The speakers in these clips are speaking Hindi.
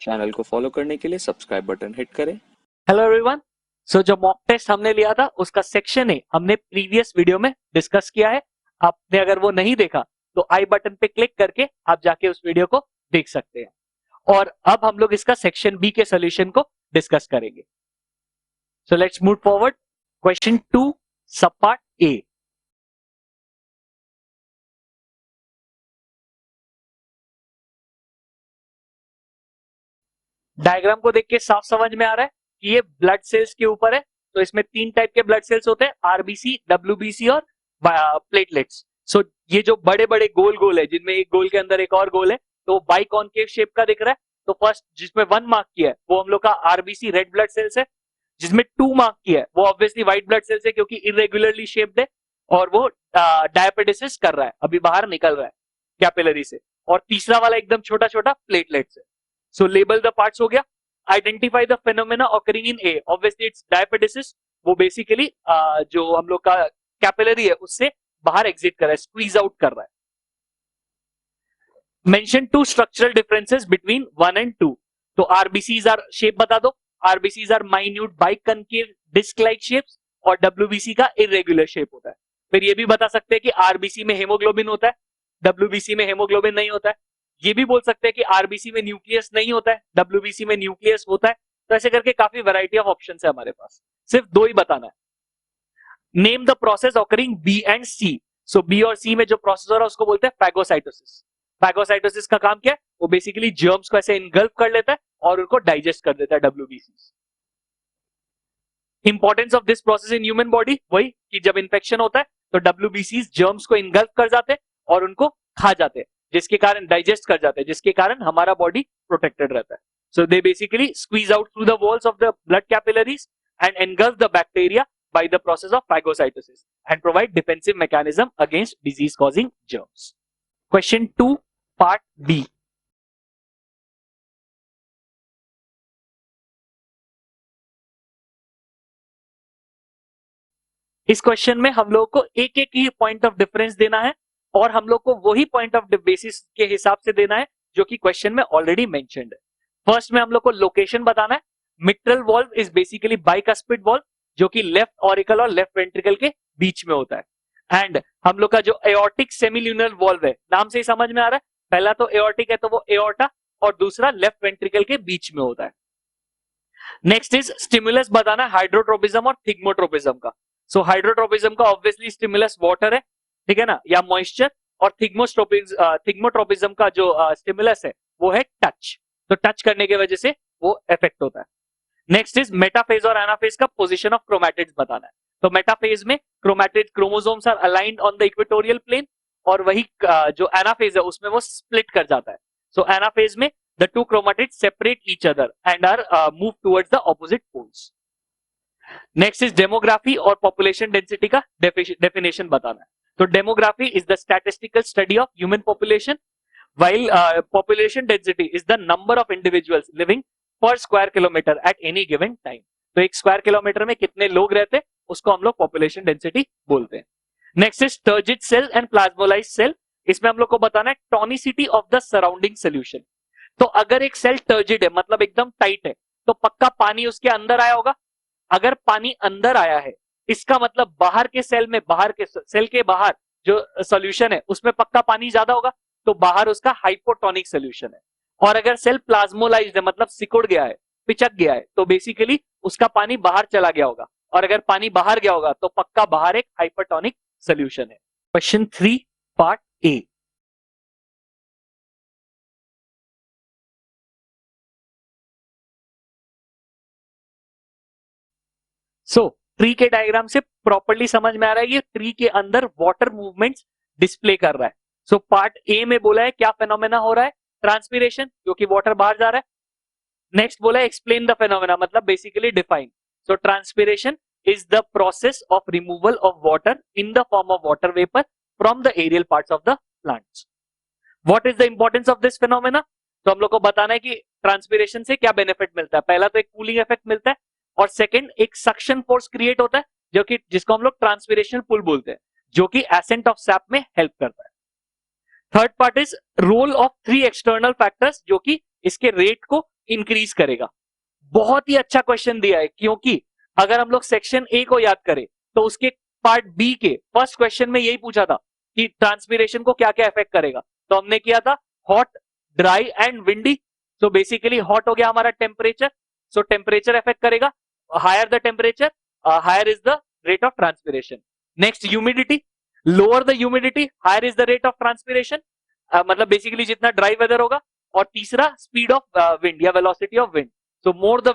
चैनल को फॉलो करने के लिए सब्सक्राइब बटन हिट करें। Hello everyone. सो जो मॉक टेस्ट हमने लिया था उसका सेक्शन ए हमने प्रीवियस वीडियो में डिस्कस किया है। आपने अगर वो नहीं देखा तो आई बटन पे क्लिक करके आप जाके उस वीडियो को देख सकते हैं। और अब हम लोग इसका सेक्शन बी के सॉल्यूशन को डिस्कस करेंगे। So let's move forward. Question 2 सब पार्ट ए। डायग्राम को देख के साफ समझ में आ रहा है कि ये ब्लड सेल्स के ऊपर है। तो इसमें 3 टाइप के ब्लड सेल्स होते हैं, आरबीसी, डब्ल्यूबीसी और प्लेटलेट्स। सो ये जो बड़े बड़े गोल गोल है, जिनमें एक गोल के अंदर एक और गोल है, तो बाइकॉनकेव शेप का दिख रहा है। तो फर्स्ट जिसमें 1 मार्क किया है वो हम लोग का आरबीसी रेड ब्लड सेल्स है। जिसमें 2 मार्क किया है वो ऑब्वियसली व्हाइट ब्लड सेल्स है, क्योंकि इरेगुलरली शेप्ड है और वो डायपेटिसिस कर रहा है, अभी बाहर निकल रहा है कैपिलरी से। और तीसरा वाला एकदम छोटा छोटा प्लेटलेट्स है। सो लेबल द पार्ट्स हो गया। Identify the phenomena occurring in a, obviously it's diapedesis. वो बेसिकली जो हम लोग का कैपिलरी है उससे बाहर एग्जिट कर रहा है, स्क्वीज आउट कर रहा है। Mention 2 structural differences between 1 and 2। तो आरबीसीज आर, शेप बता दो। RBCs are minute biconcave disc like shapes और डब्ल्यूबीसी का इरेगुलर शेप होता है। फिर ये भी बता सकते हैं कि आरबीसी में हेमोग्लोबिन होता है, डब्ल्यूबीसी में हेमोग्लोबिन नहीं होता है। ये भी बोल सकते हैं कि आरबीसी में न्यूक्लियस नहीं होता है, डब्ल्यूबीसी में न्यूक्लियस होता है। तो ऐसे करके काफी वैरायटी ऑफ ऑप्शंस है हमारे पास, सिर्फ 2 ही बताना है। Name the process occurring B and C. So B और सी में जो प्रोसेस हो रहा है उसको बोलते हैं फैगोसाइटोसिस। फैगोसाइटोसिस का काम क्या है? वो बेसिकली जर्म्स को ऐसे इनगल्फ कर लेता है और उनको डाइजेस्ट कर देता है, WBC. Importance of this process in human body, वही कि जब इंफेक्शन होता है तो डब्ल्यूबीसी जर्म्स को इनगल्फ कर जाते हैं और उनको खा जाते हैं, जिसके कारण डाइजेस्ट कर जाते हैं, जिसके कारण हमारा बॉडी प्रोटेक्टेड रहता है। So they basically squeeze out through the walls of the blood capillaries and engulf the bacteria by the process of phagocytosis and provide defensive mechanism against disease causing germs. Question 2 part B. इस क्वेश्चन में हम लोग को एक एक ही पॉइंट ऑफ डिफरेंस देना है और हम लोग को वही पॉइंट ऑफ बेसिस के हिसाब से देना है जो कि क्वेश्चन में ऑलरेडी मेंशन्ड है। फर्स्ट में हम लोग को लोकेशन बताना है। Mitral valve is basically bicuspid valve, जो कि लेफ्ट ऑरिकल और लेफ्ट वेंट्रिकल के बीच में होता है। एंड हम लोग का जो एओर्टिक सेमिल्यूनर वॉल्व है, नाम से ही समझ में आ रहा है, पहला तो एओर्टिक है तो वो एओर्टा, और दूसरा लेफ्ट वेंट्रिकल के बीच में होता है। नेक्स्ट इज स्टिमुलस बताना है हाइड्रोट्रोपिज्म और थिग्मोट्रोपिज्म का। सो हाइड्रोट्रोपिज्म का ऑब्वियसली स्टिमुलस वाटर है, ठीक है ना, या मॉइस्चर। और थिग्मोट्रोपिज्म का जो स्टिमुलस है वो है टच। तो टच करने की वजह से वो इफेक्ट होता है। नेक्स्ट इज मेटाफेज और एनाफेज का पोजीशन ऑफ क्रोमैटिड्स बताना है। तो मेटाफेज में chromatid chromosomes are aligned on the equatorial plane, और वही जो एनाफेज है उसमें वो स्प्लिट कर जाता है। सो एनाफेज में the two chromatids separate each other and are moved towards the opposite poles. Next is demography और population density का definition बताना है। तो demography is the statistical study of human population, while population density is the number of individuals living per square kilometer at any given time. तो एक स्क्वायर किलोमीटर में कितने लोग रहते हैं उसको हम लोग population density बोलते हैं। Next is turgid cell and plasmolysed cell. इसमें हम लोग को बताना है tonicity of the surrounding solution. तो अगर एक सेल टर्जिड है, मतलब एकदम टाइट है, तो पक्का पानी उसके अंदर आया होगा। अगर पानी अंदर आया है इसका मतलब बाहर के सेल में, बाहर के सेल के बाहर जो सॉल्यूशन है उसमें पक्का पानी ज्यादा होगा, तो बाहर उसका हाइपोटोनिक सॉल्यूशन है। और अगर सेल प्लाज्मोलाइज्ड है, मतलब सिकुड़ गया है, पिचक गया है, तो बेसिकली उसका पानी बाहर चला गया होगा। और अगर पानी बाहर गया होगा तो पक्का बाहर एक हाइपोटोनिक सॉल्यूशन है। Question 3 part A. So tree के डायग्राम से प्रॉपर्ली समझ में आ रहा है ये ट्री के अंदर वाटर मूवमेंट्स डिस्प्ले कर रहा है। सो पार्ट ए में बोला है क्या फेनोमेना हो रहा है, ट्रांसपीरेशन, क्योंकि वाटर बाहर जा रहा है। नेक्स्ट बोला है एक्सप्लेन द फेनोमेना, मतलब basically define. So transpiration is the process of removal of water in the form of water vapour from the aerial parts of the plants. What is the importance of this phenomena? तो हम लोग को बताना है कि ट्रांसपीरेशन से क्या बेनिफिट मिलता है। पहला तो एक कूलिंग इफेक्ट मिलता है, और सेकंड एक सक्शन फोर्स क्रिएट होता है, जो कि जिसको हम लोग ट्रांसपीरेशनल पुल बोलते हैं, जो कि एसेंट ऑफ सैप में हेल्प करता है। Third part is role of 3 external factors, जो कि इसके रेट को इंक्रीज करेगा। बहुत ही अच्छा क्वेश्चन दिया है, क्योंकि अगर हम लोग सेक्शन ए को याद करें तो उसके पार्ट बी के फर्स्ट क्वेश्चन में यही पूछा था कि ट्रांसपीरेशन को क्या क्या इफेक्ट करेगा। तो हमने किया था हॉट, ड्राई एंड विंडी। तो बेसिकली हॉट हो गया हमारा टेम्परेचर, सो टेम्परेचर इफेक्ट करेगा, higher the temperature higher is the rate of transpiration. Next humidity, lower the humidity higher is the rate of transpiration, मतलब बेसिकली जितना ड्राई वेदर होगा। और तीसरा स्पीड ऑफ विंड या velocity of wind, so more the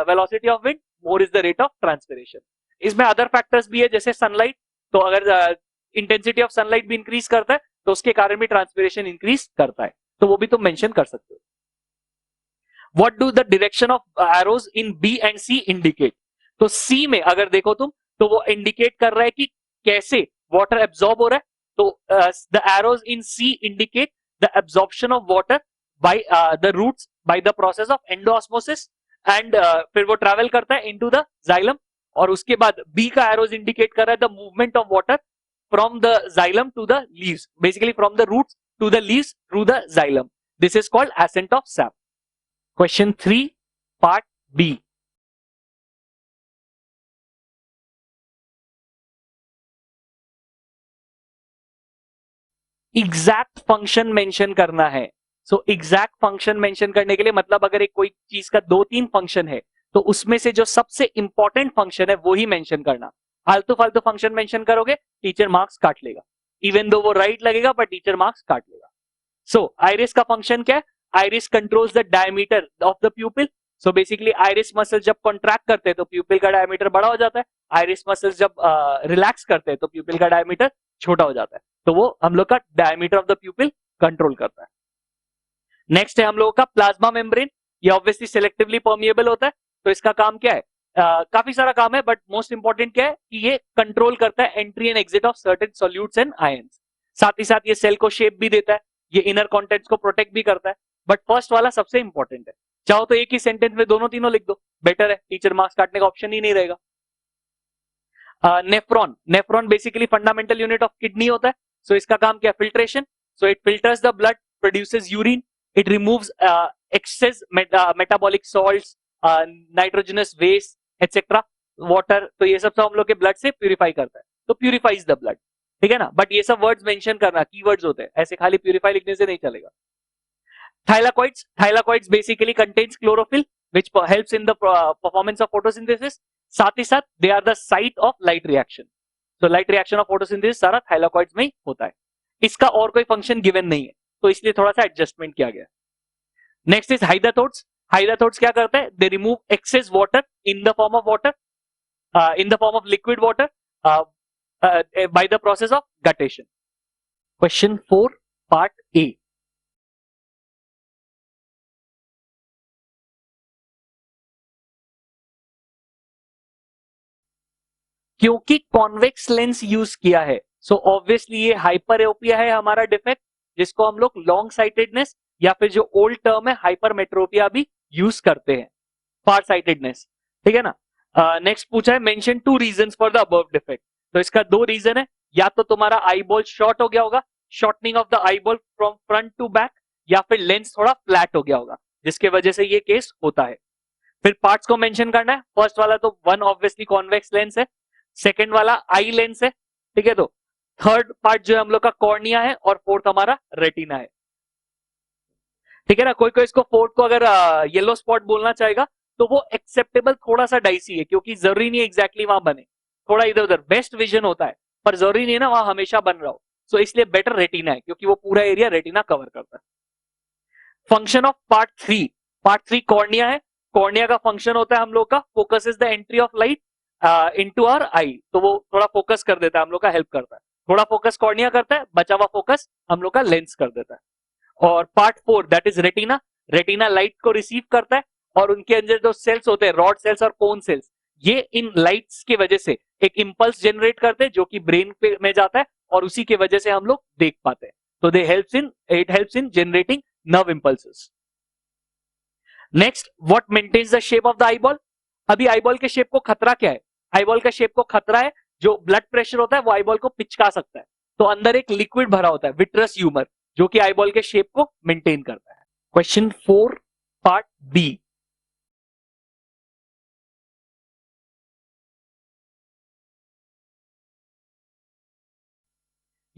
velocity of wind more is the rate of transpiration. इसमें अदर फैक्टर्स भी है जैसे सनलाइट, तो अगर इंटेंसिटी ऑफ सनलाइट भी इंक्रीज करता है तो उसके कारण भी ट्रांसपीरेशन इंक्रीज करता है, तो वो भी तुम मेंशन कर सकते हो। What do the direction of arrows in B and C indicate? तो सी में अगर देखो तुम तो वो इंडिकेट कर रहा है कि कैसे वाटर एब्जॉर्ब हो रहा है। तो the arrows in C indicate the absorption of water by the roots by the process of endosmosis and फिर वो ट्रैवल करता है इनटू द जाइलम। और उसके बाद बी का एरोज इंडिकेट कर रहा है the movement of water from the xylem to the leaves, basically from the roots to the leaves through the xylem. This is called ascent of sap. Question 3 part B. Exact function mention करना है। सो एग्जैक्ट फंक्शन मेंशन करने के लिए मतलब अगर एक कोई चीज का 2-3 फंक्शन है तो उसमें से जो सबसे इंपॉर्टेंट फंक्शन है वो ही मेंशन करना। फालतू फालतू फंक्शन मेंशन करोगे टीचर मार्क्स काट लेगा, इवन दो वो राइट लगेगा पर टीचर मार्क्स काट लेगा। सो आइरिस का फंक्शन क्या है? Iris controls the diameter of the प्यूपिल। So basically iris muscle जब कॉन्ट्रैक्ट करते हैं तो प्यूपिल का डायमीटर बड़ा हो जाता है, आइरिस मसल जब रिलैक्स करते हैं तो प्यूपिल का डायमीटर छोटा हो जाता है, तो वो हम लोग का डायमीटर ऑफ द प्यूपिल कंट्रोल करता है। नेक्स्ट है हम लोगों का प्लाज्मा मेम्ब्रेन। ये ऑब्वियसली सिलेक्टिवली परमिएबल होता है, तो इसका काम क्या है? काफी सारा काम है बट मोस्ट इंपॉर्टेंट क्या है कि ये कंट्रोल करता है entry and exit of certain solutes and ions. साथ ही साथ ये सेल को शेप भी देता है, ये इनर कंटेंट्स को प्रोटेक्ट भी करता है। बट फर्स्ट वाला सबसे इंपॉर्टेंट है। चाहो तो एक ही सेंटेंस में दोनों तीनों लिख दो, बेटर है, टीचर मार्क्स काटने का ऑप्शन ही नहीं रहेगा। Nephron, nephron basically fundamental unit of kidney होता है। सो इसका काम क्या? Filtration. So it filters the blood, produces urine, it removes excess metabolic salts, nitrogenous waste etcetera, water. तो ये सब हम लोग के ब्लड से प्यूरिफाई करता है, तो प्यूरिफाइज द ब्लड, ठीक है ना। बट ये सब वर्ड्स मेंशन करना, कीवर्ड्स होते हैं, ऐसे खाली प्यूरिफाई लिखने से नहीं चलेगा। Thylakoids, thylakoids basically contains chlorophyll which helps in the performance of photosynthesis। साथ ही साथ they are the site of light reaction। so light reaction of photosynthesis सारा thylakoids में ही होता है। इसका और कोई फंक्शन गिवन नहीं है, तो इसलिए थोड़ा सा एडजस्टमेंट किया गया। Next is hydathodes. हाइडाथोड्स क्या करते हैं? They remove excess water in the form of water, in the form of liquid water by the process of guttation. Question 4 part A. क्योंकि कॉन्वेक्स लेंस यूज किया है, सो ऑब्वियसली ये हाइपरएओपिया है हमारा डिफेक्ट, जिसको हम लोग लॉन्ग साइटेडनेस या फिर जो ओल्ड टर्म है हाइपरमेट्रोपिया भी यूज करते हैं, फार साइटेडनेस, ठीक है ना। नेक्स्ट पूछा है mention 2 reasons for the above defect. तो इसका 2 रीजन है, या तो तुम्हारा आई बॉल शॉर्ट हो गया होगा, shortening of the eye ball from front to back, या फिर लेंस थोड़ा फ्लैट हो गया होगा जिसके वजह से ये केस होता है। फिर पार्ट्स को मेंशन करना है। फर्स्ट वाला तो 1 ऑब्वियसली कॉन्वेक्स लेंस है, सेकेंड वाला आई लेंस है, ठीक है। तो थर्ड पार्ट जो है हम लोग का कॉर्निया है, और फोर्थ हमारा रेटिना है, ठीक है ना। कोई कोई इसको फोर्थ को अगर येलो स्पॉट बोलना चाहेगा तो वो एक्सेप्टेबल, थोड़ा सा डाइसी है, क्योंकि जरूरी नहीं एग्जैक्टली वहां बने, थोड़ा इधर उधर बेस्ट विजन होता है पर जरूरी नहीं है ना वहां हमेशा बन रहा हो। सो इसलिए बेटर रेटिना है, क्योंकि वो पूरा एरिया रेटिना कवर करता है। Function of part 3, part 3 cornea है। कॉर्निया का फंक्शन होता है हम लोग का focus is the entry of light into our eye, तो वो थोड़ा फोकस कर देता है, हम लोग का हेल्प करता है। थोड़ा फोकस कॉर्निया करता है, बचा हुआ फोकस हम लोग का लेंस कर देता है। और part 4 that is retina. Retina light को रिसीव करता है, और उनके अंदर जो सेल्स होते हैं, रॉड सेल्स और कोन सेल्स, ये इन लाइट्स की वजह से एक इंपल्स जनरेट करते हैं जो कि ब्रेन में जाता है, और उसी की वजह से हम लोग देख पाते हैं। तो it helps in generating nerve impulses. Next, what maintains the shape of the eyeball. अभी आईबॉल के शेप को खतरा क्या है? आईबॉल का शेप को खतरा है जो ब्लड प्रेशर होता है वो आईबॉल को पिचका सकता है, तो अंदर एक लिक्विड भरा होता है विट्रस ह्यूमर, जो कि आईबॉल के शेप को मेंटेन करता है। Question 4 part B.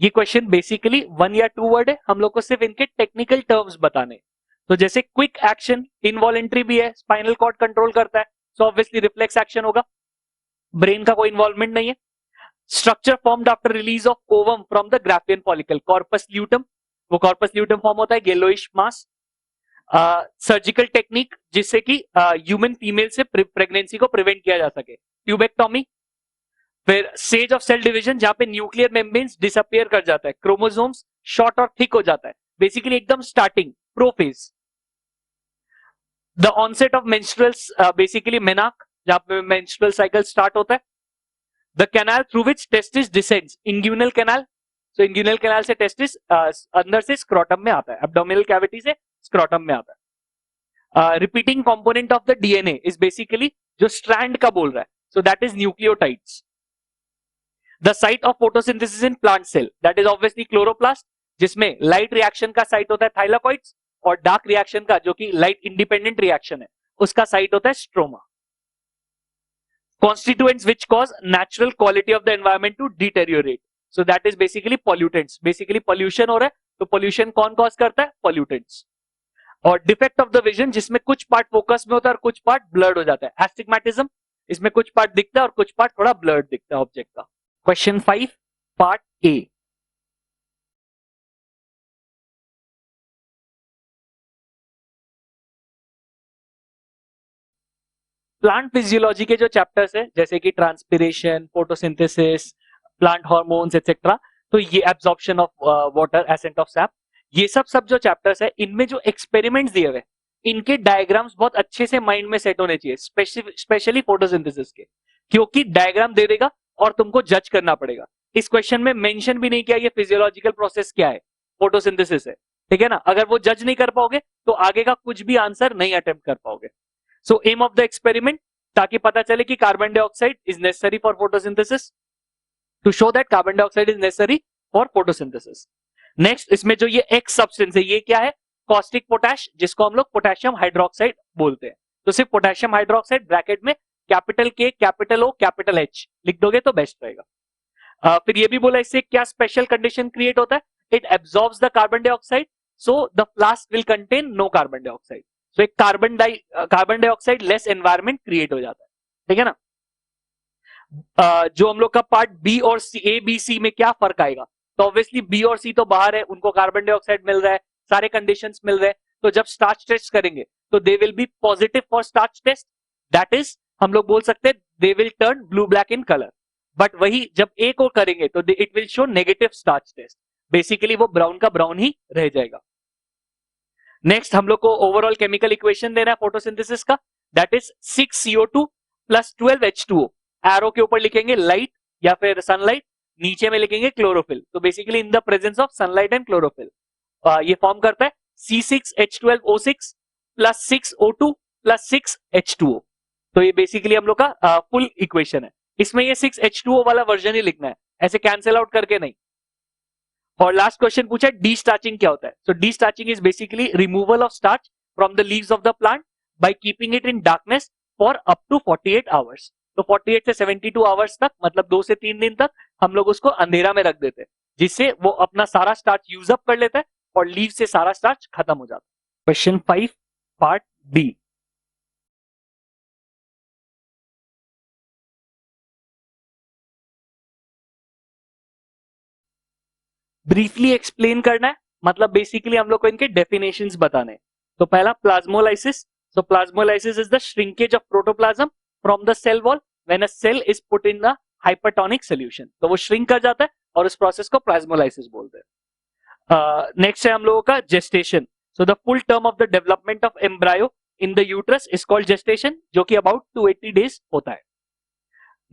ये क्वेश्चन बेसिकली 1 या 2 वर्ड है, हम लोग को सिर्फ इनके टेक्निकल टर्म्स बताने। तो जैसे क्विक एक्शन इनवॉलेंट्री भी है, स्पाइनल कॉर्ड कंट्रोल करता है, सो ऑब्वियसली रिफ्लेक्स एक्शन होगा, ब्रेन का कोई इन्वॉल्वमेंट नहीं है। Structure formed after release of ovum from the Graafian follicle, corpus luteum, वो कॉर्पस ल्यूटम फॉर्म होता है, येलोइश मास। सर्जिकल टेक्निक जिससे कि ह्यूमन फीमेल से प्रेगनेंसी को प्रिवेंट किया जा सके, ट्यूबेक्टोमी। फिर स्टेज ऑफ सेल डिवीजन जहां पे न्यूक्लियर मेम्ब्रेन्स डिसअपियर कर जाता है, क्रोमोसोम्स शॉर्ट और थिक हो जाता है, बेसिकली एकदम starting prophase. The onset of menstruals, basically मेनाक, जहां पे मेंस्ट्रुअल साइकिल स्टार्ट होता है। The canal through which testis descends, inguinal canal, so inguinal canal से टेस्टिस अंदर से स्क्रोटम में आता है, एब्डोमिनल कैविटी से स्क्रोटम में आता है। Repeating component of the DNA is basically जो स्ट्रैंड का बोल रहा है, so that is nucleotides. The site of photosynthesis in plant cell, that is obviously chloroplast, जिसमें लाइट रिएक्शन का साइट होता है थाइलाकॉइड्स, और डार्क रिएक्शन का, जो कि लाइट इंडिपेंडेंट रिएक्शन है, उसका साइट होता है stroma. Constituents which cause natural quality of the environment to deteriorate, so that is basically pollutants, basically pollution हो रहा है, तो pollution कौन cause करता है? Pollutants। और defect of the vision, जिसमें कुछ पार्ट फोकस में होता है और कुछ पार्ट ब्लर्ड हो जाता है, astigmatism, इसमें कुछ पार्ट दिखता है और कुछ पार्ट थोड़ा ब्लर्ड दिखता है ऑब्जेक्ट का। Question 5 part A. Plant physiology के जो चैप्टर्स है, जैसे कि transpiration, photosynthesis, plant hormones etcetera, तो ये absorption of water, accent of SAP, ये सब जो चैप्टर्स है, इनमें जो एक्सपेरिमेंट्स दिए हुए, इनके डायग्राम्स बहुत अच्छे से माइंड में सेट होने चाहिए, स्पेशली फोटोसिंथेसिस के, क्योंकि डायग्राम दे देगा और तुमको जज करना पड़ेगा। इस क्वेश्चन में मेंशन भी नहीं किया ये फिजियोलॉजिकल प्रोसेस क्या है, फोटोसिंथेसिस है, ठीक है ना। अगर वो जज नहीं कर पाओगे तो आगे का कुछ भी आंसर नहीं अटेम्प्ट कर पाओगे। So aim of the experiment, ताकि पता चले कि carbon dioxide is necessary for photosynthesis, to show that carbon dioxide is necessary for photosynthesis. Next, इसमें जो ये X substance है, ये क्या है? Caustic potash, जिसको हम लोग पोटेशियम हाइड्रोक्साइड बोलते हैं। तो सिर्फ पोटेशियम हाइड्रोक्साइड ब्रैकेट में capital K, capital O, capital H लिख दोगे तो बेस्ट रहेगा। फिर ये भी बोला इससे क्या स्पेशल कंडीशन क्रिएट होता है, it absorbs the carbon dioxide, so the flask will contain no carbon dioxide. तो एक carbon dioxide less environment create हो जाता है, ठीक है ना। जो हम लोग का पार्ट बी और सी, ए बी सी में क्या फर्क आएगा, तो ऑब्वियसली बी और सी तो बाहर है, उनको कार्बन डाइऑक्साइड मिल रहा है, सारे कंडीशंस मिल रहे हैं, तो जब स्टार्च टेस्ट करेंगे तो they will be positive for starch test, that is हम लोग बोल सकते हैं they will turn blue black in colour. But वही जब ए को करेंगे तो it will show negative starch test, basically वो ब्राउन का ब्राउन ही रह जाएगा। नेक्स्ट हम लोग को ओवरऑल केमिकल इक्वेशन देना है फोटोसिंथेसिस का, that is 6CO2 plus 12H2O। Arrow के ऊपर लिखेंगे लाइट या फिर सनलाइट, नीचे में लिखेंगे क्लोरोफिल, तो basically in the presence of sunlight and chlorophyll ये फॉर्म करता है C6H12O6 plus 6O2 plus 6H2O। तो ये बेसिकली हम लोग का फुल इक्वेशन है। इसमें ये 6H2O वाला वर्जन ही लिखना है, ऐसे कैंसिल आउट करके नहीं। और लास्ट क्वेश्चन पूछा है डी स्टार्चिंग क्या होता है। So destarching is basically removal of starch from the leaves of the plant by keeping it in darkness for up to 48 hours. तो 48 से 72 आवर्स तक, मतलब 2 से 3 दिन तक हम लोग उसको अंधेरा में रख देते हैं, जिससे वो अपना सारा स्टार्च यूज अप कर लेता है और लीव से सारा स्टार्च खत्म हो जाता है। Question 5 part D. Briefly explain करना है, मतलब बेसिकली हम लोग को इनके डेफिनेशंस बताने। तो पहला plasmolysis. So plasmolysis is the shrinkage of protoplasm from the cell wall when a cell is put in the hypertonic solution. तो वो श्रिंक कर जाता है और उस प्रोसेस को प्लाज्मोलाइसिस बोलते हैं। नेक्स्ट है हम लोगों का gestation. So the full term of the development of embryo in the uterus is called gestation, जो कि अबाउट 280 डेज होता है।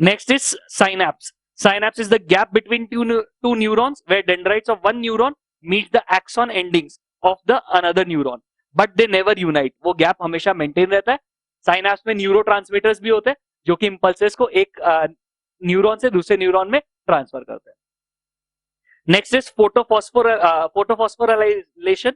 Next is synapse. Synapse is the gap between two neurons where dendrites of one neuron meet the axon endings of the another neuron, but they never unite. वो gap हमेशा maintain रहता है। Synapse में neurotransmitters भी होते हैं जो कि impulses को एक न्यूरॉन से दूसरे न्यूरॉन में ट्रांसफर करते हैं। Next is photophosphorylatation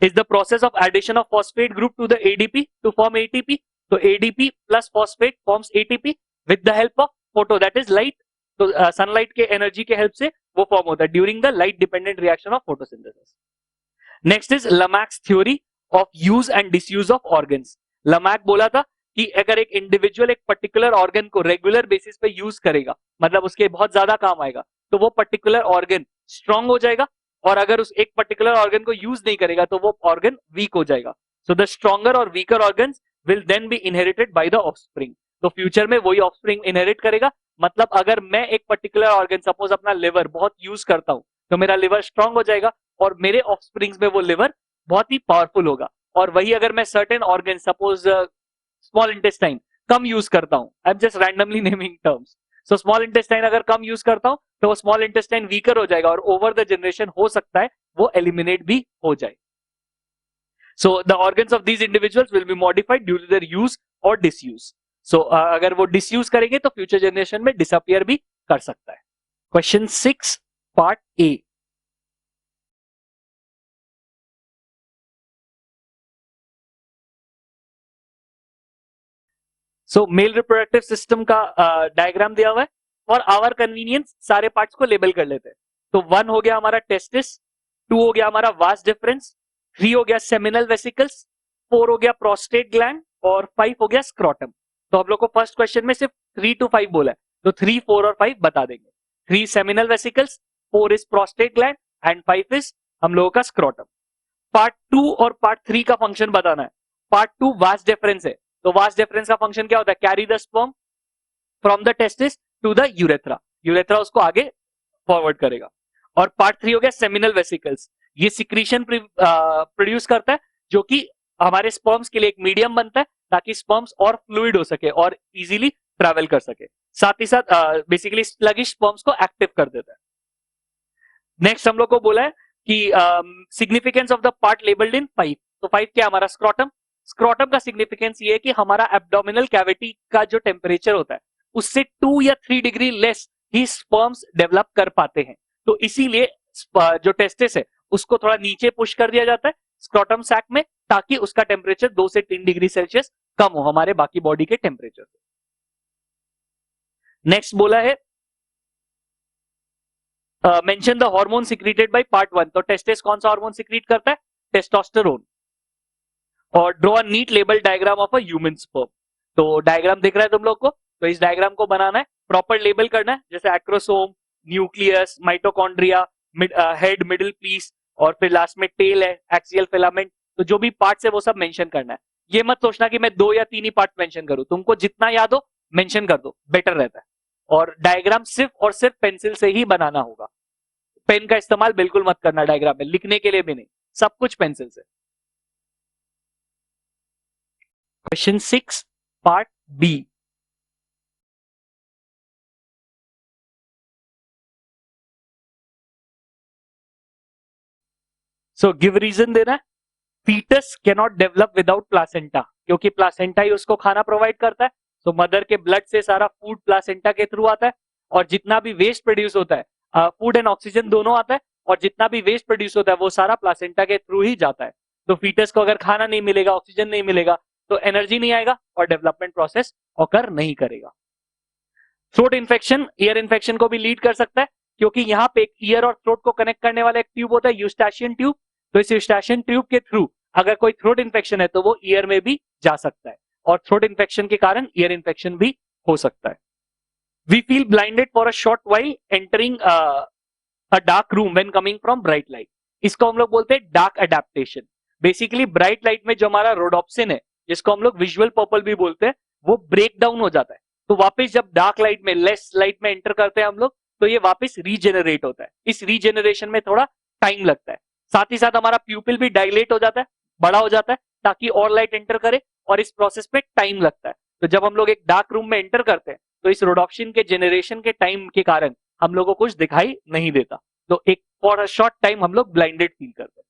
is the process of addition of phosphate group to the ADP to form ATP. तो ADP plus phosphate forms ATP with the help of photo, that is light. तो सनलाइट के एनर्जी के हेल्प से वो फॉर्म होता है during the light dependent reaction of photosynthesis. Next is Lamarck's theory of use and disuse of organs. Lamarck बोला था कि अगर एक इंडिविजुअल एक पर्टिकुलर ऑर्गन को रेगुलर बेसिस पे यूज करेगा, मतलब उसके बहुत ज्यादा काम आएगा, तो वो पर्टिकुलर ऑर्गन स्ट्रांग हो जाएगा, और अगर उस एक पर्टिकुलर ऑर्गन को यूज नहीं करेगा तो वो ऑर्गन वीक हो जाएगा। सो द स्ट्रॉन्गर और weaker organs will then be inherited by the offspring. तो फ्यूचर में वही ऑफस्प्रिंग इनहेरिट करेगा। मतलब अगर मैं एक पर्टिकुलर ऑर्गन, सपोज अपना लिवर बहुत यूज करता हूं, तो मेरा लिवर स्ट्रांग हो जाएगा और मेरे ऑफस्प्रिंग्स में वो लिवर बहुत ही पावरफुल होगा। और वही अगर मैं certain organ, suppose small intestine कम यूज करता हूं, I am just randomly naming terms, so small intestine अगर कम यूज करता हूं तो वो स्मॉल इंटेस्टाइन वीकर हो जाएगा और ओवर द जनरेशन हो सकता है वो एलिमिनेट भी हो जाए। So the organs of these individuals will be modified due to their use और डिसयूज। सो अगर वो डिसयूज करेंगे तो फ्यूचर जनरेशन में डिसअपियर भी कर सकता है। Question 6 part A. So male reproductive system का डायग्राम दिया हुआ है और आवर कन्वीनियंस सारे पार्ट्स को लेबल कर लेते हैं। तो 1 हो गया हमारा टेस्टिस, 2 हो गया हमारा वास डिफरेंस, 3 हो गया सेमिनल वेसिकल्स, 4 हो गया प्रोस्टेट ग्लैंड और 5 हो गया स्क्रोटम। तो हम लोग को फर्स्ट क्वेश्चन में सिर्फ 3 to 5 बोला है, तो 3, 4 और 5 बता देंगे। 3 seminal vesicles, 4 is prostate gland and 5 is हम लोगों का स्क्रोटम। पार्ट 2 और पार्ट 3 का फंक्शन बताना है। पार्ट 2 वास डिफरेंस है, तो वास डिफरेंस का फंक्शन क्या होता है? Carry the sperm from the testis to the urethra, urethra उसको आगे फॉरवर्ड करेगा। और पार्ट 3 हो गया सेमिनल वेसिकल्स, ये सिक्रीशन प्रोड्यूस करता है जो कि हमारे स्पर्म्स के लिए एक मीडियम बनता है ताकि स्पर्म्स और फ्लूइड हो सके और इजीली ट्रैवल कर सके। साथ ही साथ बेसिकली स्लगिश स्पर्म्स को एक्टिव कर देता है। नेक्स्ट हम लोग को बोला है कि significance of the part labelled in 5। तो 5 क्या हमारा स्क्रोटम। स्क्रोटम का सिग्निफिकेंस ये है कि हमारा एब्डोमिनल कैविटी का जो टेम्परेचर होता है उससे 2 या 3 डिग्री लेस ही स्पर्म्स डेवलप कर पाते हैं। तो इसीलिए जो टेस्टिस है उसको थोड़ा नीचे पुश कर दिया जाता है स्क्रोटम सैक में, ताकि उसका टेम्परेचर 2 से 3 डिग्री सेल्सियस कम हो हमारे बाकी बॉडी के टेम्परेचर से। नेक्स्ट बोला है mention the hormone secreted by part 1। तो टेस्टिस कौन सा हार्मोन सिक्रीट करता है? टेस्टोस्टेरोन। और draw a neat label diagram of a human sperm. तो डायग्राम दिख रहा है तुम लोग को, तो इस डायग्राम को बनाना है, प्रॉपर लेबल करना है, जैसे acrosome, nucleus, mitochondria, head, middle piece और फिर लास्ट में टेल है, एक्सियल फिलामेंट। तो जो भी पार्ट्स है वो सब मेंशन करना है। ये मत सोचना कि मैं 2 या 3 ही पार्ट मेंशन करूं, तुमको जितना याद हो मेंशन कर दो, बेटर रहता है। और डायग्राम सिर्फ और सिर्फ पेंसिल से ही बनाना होगा, पेन का इस्तेमाल बिल्कुल मत करना डायग्राम में, लिखने के लिए भी नहीं, सब कुछ पेंसिल से। Question 6 part B. So give reason देना है। Foetus cannot develop without placenta, क्योंकि प्लासेंटा ही उसको खाना प्रोवाइड करता है। तो मदर के ब्लड से सारा फूड प्लासेंटा के थ्रू आता है, और जितना भी वेस्ट प्रोड्यूस होता है, फूड एंड ऑक्सीजन दोनों आता है, और जितना भी वेस्ट प्रोड्यूस होता है वो सारा प्लासेंटा के थ्रू ही जाता है। तो फीटस को अगर खाना नहीं मिलेगा, ऑक्सीजन नहीं मिलेगा, तो एनर्जी नहीं आएगा और डेवलपमेंट प्रोसेस ऑकर नहीं करेगा। थ्रोट इन्फेक्शन ईयर इन्फेक्शन को भी लीड कर सकता है, क्योंकि यहाँ पे एक ईयर और थ्रोट को कनेक्ट करने वाला एक ट्यूब होता है, यूस्टाशियन ट्यूब। तो इस यूस्टाशियन ट्यूब के थ्रू अगर कोई थ्रोट इन्फेक्शन है तो वो ईयर में भी जा सकता है, और थ्रोट इन्फेक्शन के कारण ईयर इन्फेक्शन भी हो सकता है। We feel blinded for a short while entering a dark room when coming from bright light. इसको हम लोग बोलते हैं dark adaptation. Basically bright light में जो हमारा रोडोप्सिन है, जिसको हम लोग विजुअल पर्पल भी बोलते हैं, वो ब्रेक डाउन हो जाता है। तो वापस जब डार्क लाइट में, लेस लाइट में एंटर करते हैं हम लोग, तो ये वापस रीजेनरेट होता है। इस रीजेनरेशन में थोड़ा टाइम लगता है। साथ ही साथ हमारा प्यूपिल भी डायलेट हो जाता है, बड़ा हो जाता है, ताकि और लाइट एंटर करे, और इस प्रोसेस में टाइम लगता है। तो जब हम लोग एक डार्क रूम में एंटर करते हैं तो इस रोडोप्सिन के जेनरेशन के टाइम के कारण हम लोगों को कुछ दिखाई नहीं देता, तो एक फॉर अ शॉर्ट टाइम हम लोग ब्लाइंडेड फील करते हैं।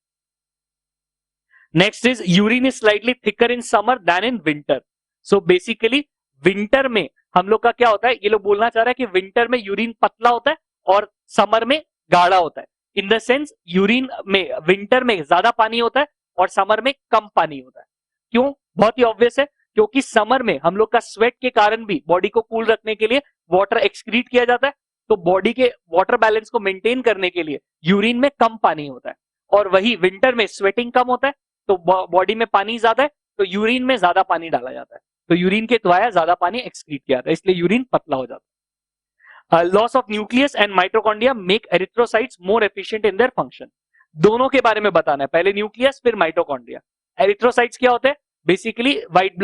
Next is urine is slightly thicker in summer than in winter. So basically winter में हम लोग का क्या होता है, ये लोग बोलना चाह रहा है कि विंटर में यूरिन पतला होता है और समर में गाढ़ा होता है। इन द सेंस यूरिन में विंटर में ज्यादा पानी होता है और समर में कम पानी होता है। क्यों? बहुत ही ऑब्वियस है, क्योंकि समर में हम लोग का स्वेट के कारण भी बॉडी को कूल रखने के लिए वाटर एक्सक्रीट किया जाता है, तो बॉडी के वाटर बैलेंस को मेंटेन करने के लिए यूरिन में कम पानी होता है, और वही विंटर में स्वेटिंग कम होता है, तो बॉडी में पानी ज्यादा है, तो यूरिन में ज्यादा पानी डाला जाता है, तो यूरिन के द्वारा ज्यादा पानी एक्सक्रीट किया जाता है, इसलिए यूरिन पतला हो जाता है। Loss of nucleus and mitochondria make erythrocytes more efficient in their function. दोनों के बारे में बताना है, पहले न्यूक्लियस फिर माइटोकॉन्ड्रिया। एरिथ्रोसाइट्स क्या होते हैं? Basically red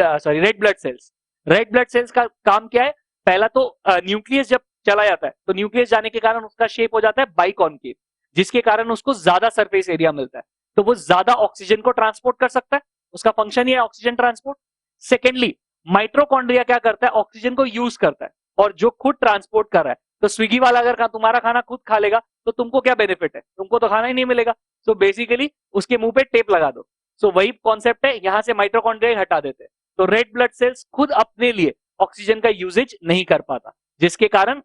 blood cells. Red blood cells का काम क्या है? पहला तो न्यूक्लियस जब चला जाता है तो न्यूक्लियस जाने के कारण उसका शेप हो जाता है बाइकॉनकेव, जिसके कारण उसको ज्यादा सरफेस एरिया मिलता है, तो वो ज्यादा ऑक्सीजन को ट्रांसपोर्ट कर सकता है, उसका फंक्शन ही है ऑक्सीजन ट्रांसपोर्ट। सेकेंडली, माइटोकॉन्ड्रिया क्या करता है? ऑक्सीजन को यूज करता है, और जो खुद ट्रांसपोर्ट कर रहा है, तो स्विगी वाला अगर तुम्हारा खाना खुद खा लेगा तो तुमको क्या बेनिफिट है? तुमको तो खाना ही नहीं मिलेगा। सो बेसिकली उसके मुंह पे टेप लगा दो। सो वही कॉन्सेप्ट है, यहां से माइटोकॉन्ड्रिया हटा देते हैं, तो रेड ब्लड सेल्स खुद अपने लिए ऑक्सीजन का यूजेज नहीं कर पाता, जिसके कारण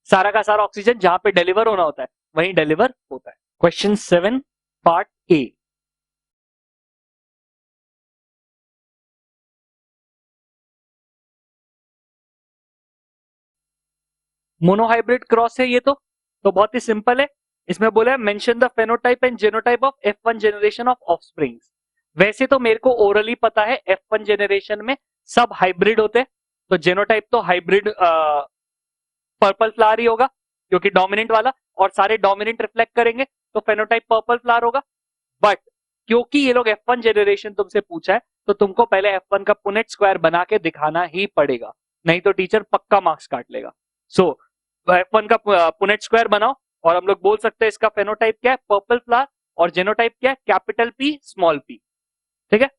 सारा का सारा ऑक्सीजन जहां पे डिलीवर होना होता है वहीं डिलीवर होता है। Question 7 part A. Monohybrid cross है ये, तो बहुत ही सिंपल है। इसमें बोला है mention the phenotype and genotype of F1 generation of offsprings. वैसे तो मेरे को ओरली पता है F1 जनरेशन में सब हाइब्रिड होते हैं, तो जेनोटाइप तो हाइब्रिड पर्पल फ्लावर ही होगा क्योंकि डोमिनेंट वाला, और सारे डोमिनेंट रिफ्लेक्ट करेंगे, तो फेनोटाइप पर्पल फ्लावर होगा। बट क्योंकि ये लोग F1 जनरेशन तुमसे पूछा है, तो तुमको पहले F1 का पुनेट स्क्वायर बना के दिखाना ही पड़ेगा, नहीं तो टीचर पक्का मार्क्स काट लेगा। सो F1 का पुनेट स्क्वायर बनाओ, और हम लोग बोल सकते हैं इसका फेनोटाइप क्या है? पर्पल फ्लावर, और जेनोटाइप क्या है? Capital P small p। ठीक है,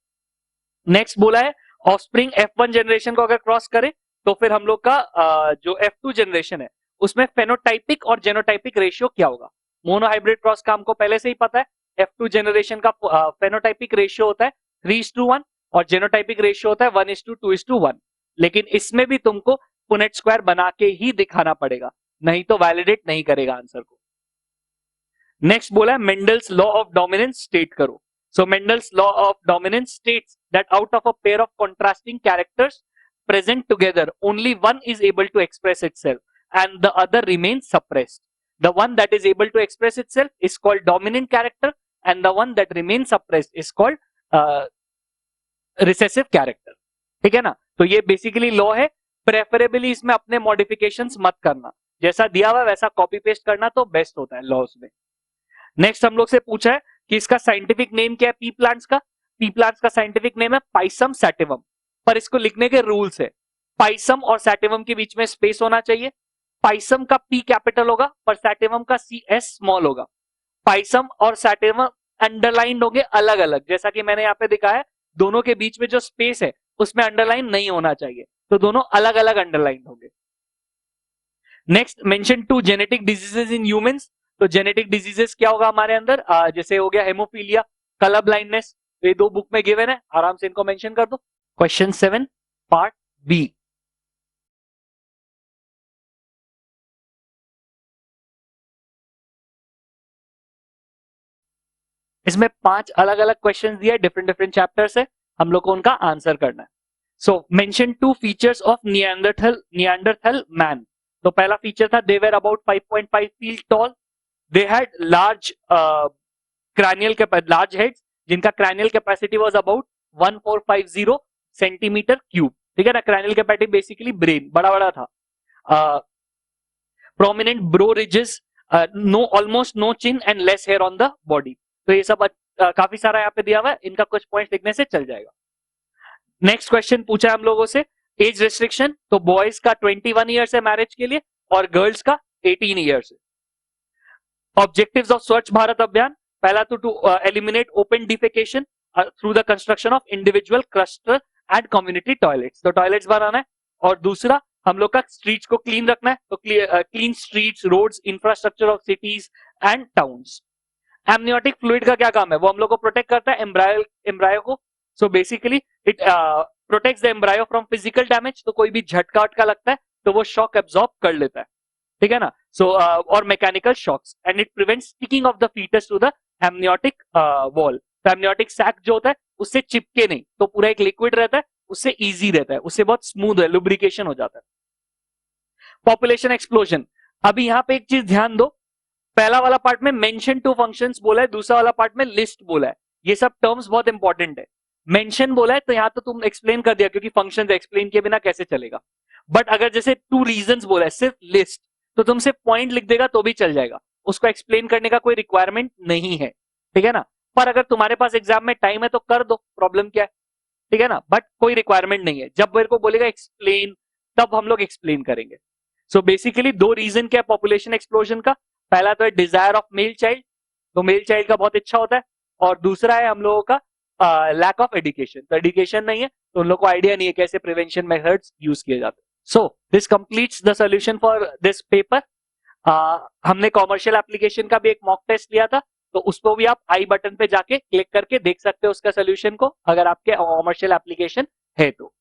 नेक्स्ट बोला है ऑफस्प्रिंग F1 जनरेशन को अगर क्रॉस करे तो फिर हम लोग का जो F2 जनरेशन है उसमें फेनोटाइपिक और जेनोटाइपिक रेशियो क्या होगा? मोनोहाइब्रिड क्रॉस का हमको पहले से ही पता है, F2 जनरेशन का फेनोटाइपिक रेशियो होता है 3:1 और जेनोटाइपिक रेशियो होता है 1:2:1। लेकिन इसमें भी तुमको पुनेट स्क्वायर बना के ही दिखाना पड़ेगा, नहीं तो वैलिडेट नहीं करेगा आंसर को। नेक्स्ट बोला है Mendel's law of dominance state करो। So Mendel's law of dominance states that out of a pair of contrasting characters present together, only one is able to express itself and the other remains suppressed. The one that is able to express itself is called dominant character and the one that remains suppressed is called recessive character. ठीक है ना? तो ये बेसिकली लॉ है। प्रेफरेबली इसमें अपने मॉडिफिकेशंस मत करना, जैसा दिया हुआ वैसा कॉपी पेस्ट करना तो बेस्ट होता है लॉज में। नेक्स्ट हम लोग से पूछा है कि इसका साइंटिफिक नेम क्या है पी प्लांट्स का? पी प्लांट्स का साइंटिफिक नेम है पाइसम सैटिवम, पर इसको लिखने के रूल्स है। पाइसम और सैटिवम के बीच में स्पेस होना चाहिए। पाइसम का पी कैपिटल होगा पर सैटिवम का सी एस स्मॉल होगा। पाइसम और सैटिवम अंडरलाइन होंगे अलग अलग, जैसा कि मैंने यहाँ पे दिखाया है, दोनों के बीच में जो स्पेस है उसमें अंडरलाइन नहीं होना चाहिए, तो दोनों अलग अलग अंडरलाइन होंगे। Next mention 2 genetic diseases in humans. तो जेनेटिक डिजीजेस क्या होगा हमारे अंदर? जैसे हो गया हेमोफीलिया, कलर ब्लाइंडनेस, ये दो बुक में गिवन है, आराम से इनको मेंशन कर दो। Question 7 part B. इसमें 5 अलग अलग क्वेश्चन दिया है, डिफरेंट डिफरेंट चैप्टर से, हम लोग को उनका आंसर करना है। So mention 2 features of Neanderthal man. तो पहला फीचर था they were about 5.5 feet tall, they had large large heads जिनका cranial capacity was about 1450 centimetre cube. ठीक है ना? cranial capacity बेसिकली ब्रेन बड़ा बड़ा था। prominent brow ridges, almost no chin and less hair on the body। तो ये सब काफी सारा यहाँ पे दिया हुआ है, इनका कुछ पॉइंट लिखने से चल जाएगा। नेक्स्ट क्वेश्चन पूछा है हम लोगों से एज रेस्ट्रिक्शन। तो बॉयज का 21 ईयर्स है मैरिज के लिए और गर्ल्स का 18 ईयर्स है। ऑब्जेक्टिव्स ऑफ स्वच्छ भारत अभियान, पहला तो to eliminate open defecation through the construction of individual cluster and community toilets. तो टॉयलेट्स बनाना है, और दूसरा हम लोग का स्ट्रीट्स को क्लीन रखना है, तो clean streets, roads, infrastructure of cities and towns. Amniotic fluid का क्या काम है? वो हम लोग को प्रोटेक्ट करता है एम्ब्रायो को। So basically it protects the embryo from physical damage, तो कोई भी झटका वटका लगता है तो वो शॉक एब्जॉर्ब कर लेता है। ठीक है ना? सो और mechanical shocks, and it prevents sticking of the foetus to the amniotic wall. तो एमनियोटिक सैक जो होता है उससे चिपके नहीं, तो पूरा एक लिक्विड रहता है, उससे इजी रहता है, उससे बहुत स्मूथ है, लुब्रिकेशन हो जाता है। पॉपुलेशन एक्सप्लोजन, अभी यहाँ पे एक चीज ध्यान दो, पहला वाला पार्ट में मेंशन टू फंक्शंस बोला है, दूसरा वाला पार्ट में लिस्ट बोला है। ये सब टर्म्स बहुत इंपॉर्टेंट है। मेंशन बोला है तो यहाँ तो तुम एक्सप्लेन कर दिया, क्योंकि फंक्शंस एक्सप्लेन किए बिना कैसे चलेगा। बट अगर जैसे टू रीजंस बोला है, सिर्फ लिस्ट, तो तुम सिर्फ पॉइंट लिख देगा तो भी चल जाएगा, उसको एक्सप्लेन करने का कोई रिक्वायरमेंट नहीं है, ठीक है ना। पर अगर तुम्हारे पास एग्जाम में टाइम है तो कर दो, प्रॉब्लम क्या है, ठीक है ना। बट कोई रिक्वायरमेंट नहीं है, जब मेरे को बोलेगा एक्सप्लेन तब हम लोग एक्सप्लेन करेंगे। सो बेसिकली दो रीजन क्या है पॉपुलेशन एक्सप्लोजन का, पहला तो है डिजायर ऑफ मेल चाइल्ड, तो मेल चाइल्ड का बहुत इच्छा होता है, और दूसरा है हम लोगों का लैक ऑफ एजुकेशन, तो एजुकेशन नहीं है तो उन लोगों को आइडिया नहीं है कैसे प्रिवेंशन मेथड्स यूज किए जाते हैं। So this completes the solution for this paper. हमने कॉमर्शियल एप्लीकेशन का भी एक मॉक टेस्ट लिया था, तो उसको भी आप आई बटन पे जाके क्लिक करके देख सकते हो उसका सोल्यूशन को, अगर आपके कॉमर्शियल एप्लीकेशन है तो।